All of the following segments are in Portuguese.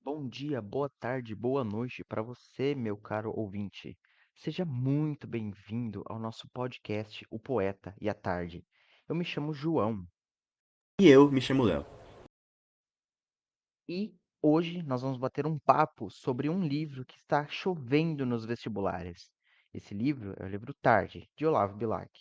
Bom dia, boa tarde, boa noite para você, meu caro ouvinte. Seja muito bem-vindo ao nosso podcast O Poeta e a Tarde. Eu me chamo João E eu me chamo Léo. e hoje nós vamos bater um papo sobre um livro que está chovendo nos vestibulares. Esse livro é o livro Tarde, de Olavo Bilac.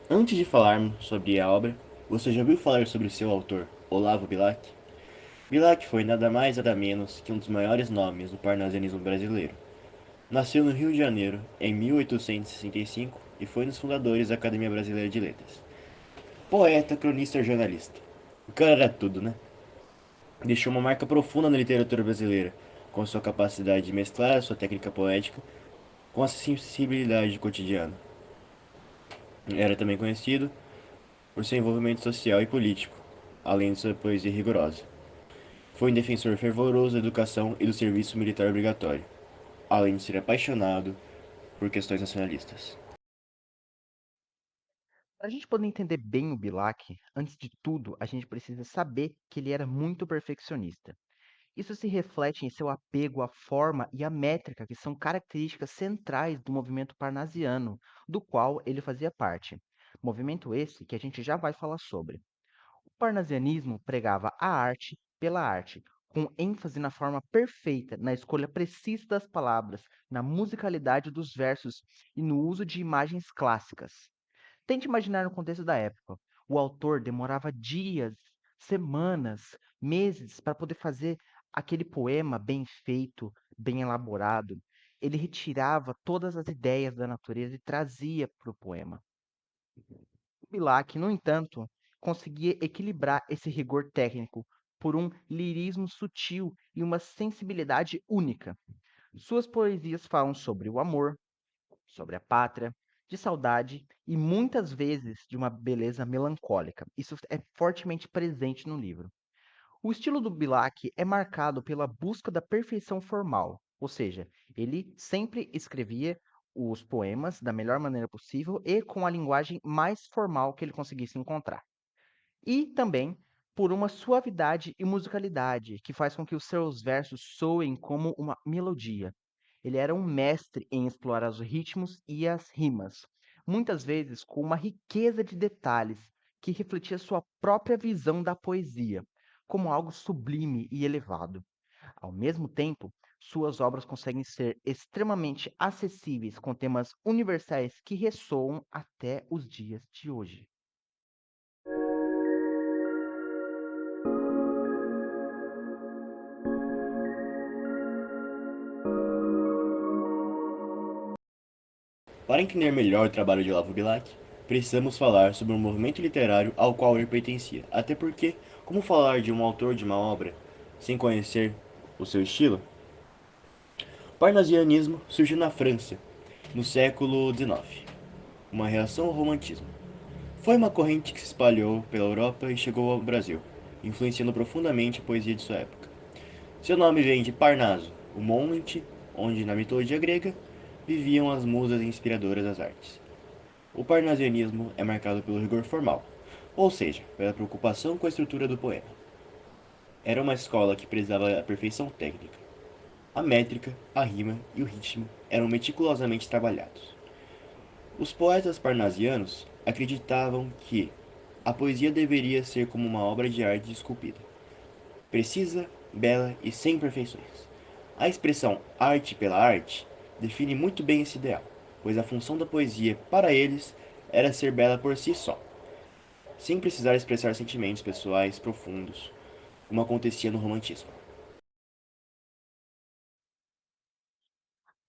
Antes de falarmos sobre a obra, você já ouviu falar sobre seu autor, Olavo Bilac? Bilac foi nada mais nada menos que um dos maiores nomes do parnasianismo brasileiro. Nasceu no Rio de Janeiro em 1865 e foi um dos fundadores da Academia Brasileira de Letras. Poeta, cronista e jornalista. O cara era tudo, né? Deixou uma marca profunda na literatura brasileira, com sua capacidade de mesclar a sua técnica poética com a sensibilidade cotidiana. Era também conhecido por seu envolvimento social e político, além de sua poesia rigorosa. Foi um defensor fervoroso da educação e do serviço militar obrigatório, além de ser apaixonado por questões nacionalistas. Para a gente poder entender bem o Bilac, antes de tudo, a gente precisa saber que ele era muito perfeccionista. Isso se reflete em seu apego à forma e à métrica, que são características centrais do movimento parnasiano, do qual ele fazia parte. Movimento esse que a gente já vai falar sobre. O parnasianismo pregava a arte pela arte, com ênfase na forma perfeita, na escolha precisa das palavras, na musicalidade dos versos e no uso de imagens clássicas. Tente imaginar no contexto da época. O autor demorava dias, semanas, meses para poder fazer aquele poema bem feito, bem elaborado. Ele retirava todas as ideias da natureza e trazia para o poema. Bilac, no entanto, conseguia equilibrar esse rigor técnico por um lirismo sutil e uma sensibilidade única. Suas poesias falam sobre o amor, sobre a pátria, de saudade e muitas vezes de uma beleza melancólica. Isso é fortemente presente no livro. O estilo do Bilac é marcado pela busca da perfeição formal, ou seja, ele sempre escrevia os poemas da melhor maneira possível e com a linguagem mais formal que ele conseguisse encontrar. E também por uma suavidade e musicalidade que faz com que os seus versos soem como uma melodia. Ele era um mestre em explorar os ritmos e as rimas, muitas vezes com uma riqueza de detalhes que refletia sua própria visão da poesia, como algo sublime e elevado. Ao mesmo tempo, suas obras conseguem ser extremamente acessíveis com temas universais que ressoam até os dias de hoje. Para entender melhor o trabalho de Olavo Bilac, precisamos falar sobre o movimento literário ao qual ele pertencia. Até porque, como falar de um autor de uma obra sem conhecer o seu estilo? O parnasianismo surgiu na França, no século XIX, uma reação ao romantismo. Foi uma corrente que se espalhou pela Europa e chegou ao Brasil, influenciando profundamente a poesia de sua época. Seu nome vem de Parnaso, o monte onde, na mitologia grega, viviam as musas inspiradoras das artes. O parnasianismo é marcado pelo rigor formal, ou seja, pela preocupação com a estrutura do poema. Era uma escola que prezava a perfeição técnica. A métrica, a rima e o ritmo eram meticulosamente trabalhados. Os poetas parnasianos acreditavam que a poesia deveria ser como uma obra de arte esculpida, precisa, bela e sem imperfeições. A expressão arte pela arte define muito bem esse ideal, pois a função da poesia para eles era ser bela por si só, sem precisar expressar sentimentos pessoais profundos, como acontecia no romantismo.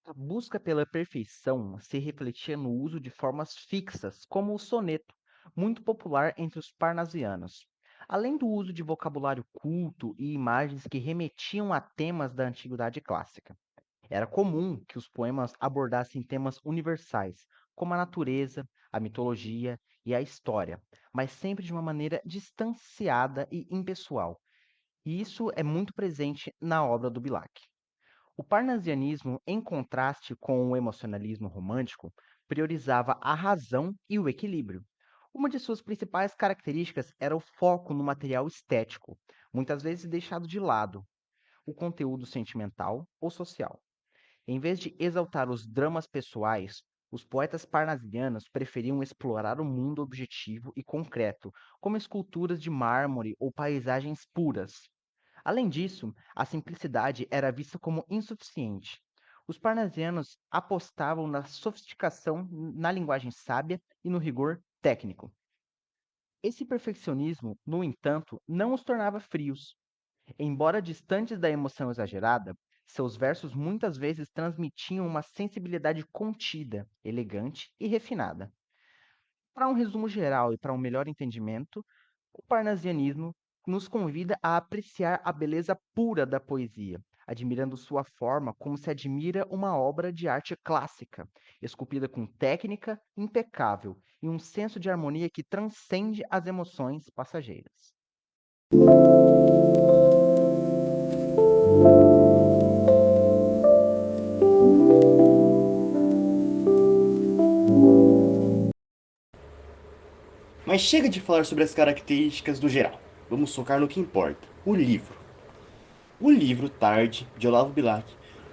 A busca pela perfeição se refletia no uso de formas fixas, como o soneto, muito popular entre os parnasianos, além do uso de vocabulário culto e imagens que remetiam a temas da antiguidade clássica. Era comum que os poemas abordassem temas universais, como a natureza, a mitologia e a história, mas sempre de uma maneira distanciada e impessoal. E isso é muito presente na obra do Bilac. O parnasianismo, em contraste com o emocionalismo romântico, priorizava a razão e o equilíbrio. Uma de suas principais características era o foco no material estético, muitas vezes deixado de lado o conteúdo sentimental ou social. Em vez de exaltar os dramas pessoais, os poetas parnasianos preferiam explorar o mundo objetivo e concreto, como esculturas de mármore ou paisagens puras. Além disso, a simplicidade era vista como insuficiente. Os parnasianos apostavam na sofisticação, na linguagem sábia e no rigor técnico. Esse perfeccionismo, no entanto, não os tornava frios. Embora distantes da emoção exagerada, seus versos muitas vezes transmitiam uma sensibilidade contida, elegante e refinada. Para um resumo geral e para um melhor entendimento, o parnasianismo nos convida a apreciar a beleza pura da poesia, admirando sua forma como se admira uma obra de arte clássica, esculpida com técnica impecável e um senso de harmonia que transcende as emoções passageiras. Mas chega de falar sobre as características do geral. Vamos focar no que importa: o livro. O livro Tarde, de Olavo Bilac,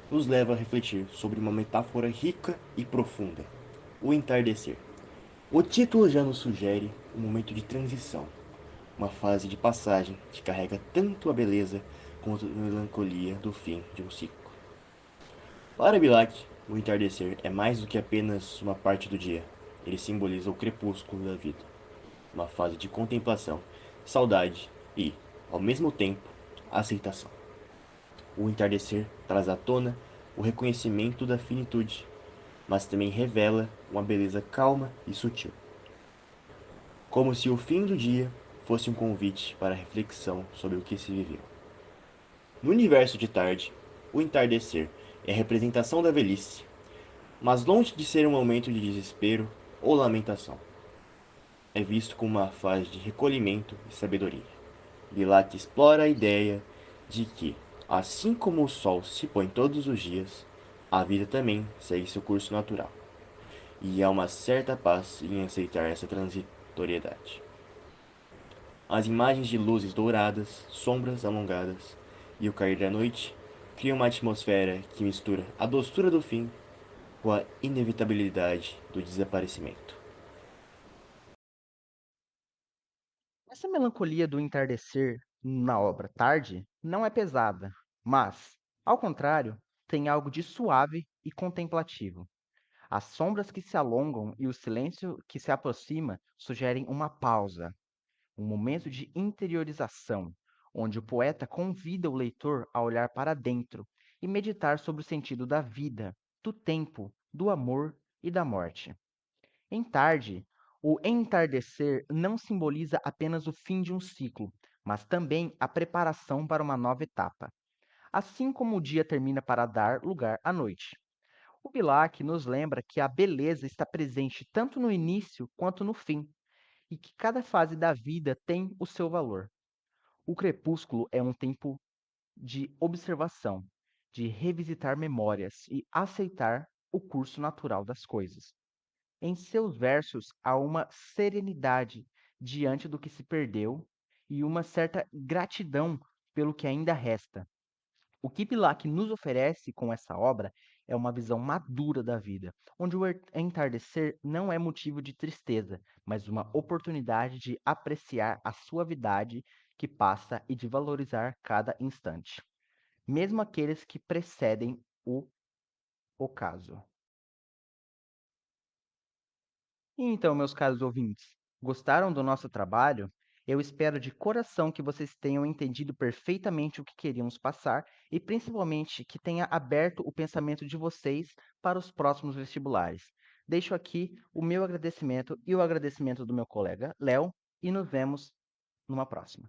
nos leva a refletir sobre uma metáfora rica e profunda: o entardecer. O título já nos sugere um momento de transição, uma fase de passagem que carrega tanto a beleza quanto a melancolia do fim de um ciclo. Para Bilac, o entardecer é mais do que apenas uma parte do dia. Ele simboliza o crepúsculo da vida, uma fase de contemplação, saudade e, ao mesmo tempo, aceitação. O entardecer traz à tona o reconhecimento da finitude, mas também revela uma beleza calma e sutil, como se o fim do dia fosse um convite para a reflexão sobre o que se viveu. No universo de Tarde, o entardecer é a representação da velhice, mas longe de ser um momento de desespero ou lamentação, é visto como uma fase de recolhimento e sabedoria. Bilac explora a ideia de que, assim como o sol se põe todos os dias, a vida também segue seu curso natural, e há uma certa paz em aceitar essa transitoriedade. As imagens de luzes douradas, sombras alongadas e o cair da noite criam uma atmosfera que mistura a doçura do fim com a inevitabilidade do desaparecimento. Essa melancolia do entardecer na obra Tarde não é pesada, mas, ao contrário, tem algo de suave e contemplativo. As sombras que se alongam e o silêncio que se aproxima sugerem uma pausa, um momento de interiorização, onde o poeta convida o leitor a olhar para dentro e meditar sobre o sentido da vida, do tempo, do amor e da morte. Em Tarde, o entardecer não simboliza apenas o fim de um ciclo, mas também a preparação para uma nova etapa, assim como o dia termina para dar lugar à noite. O Bilac nos lembra que a beleza está presente tanto no início quanto no fim, e que cada fase da vida tem o seu valor. O crepúsculo é um tempo de observação, de revisitar memórias e aceitar o curso natural das coisas. Em seus versos há uma serenidade diante do que se perdeu e uma certa gratidão pelo que ainda resta. O que Bilac nos oferece com essa obra é uma visão madura da vida, onde o entardecer não é motivo de tristeza, mas uma oportunidade de apreciar a suavidade que passa e de valorizar cada instante, mesmo aqueles que precedem o ocaso. E então, meus caros ouvintes, gostaram do nosso trabalho? Eu espero de coração que vocês tenham entendido perfeitamente o que queríamos passar e principalmente que tenha aberto o pensamento de vocês para os próximos vestibulares. Deixo aqui o meu agradecimento e o agradecimento do meu colega Léo e nos vemos numa próxima.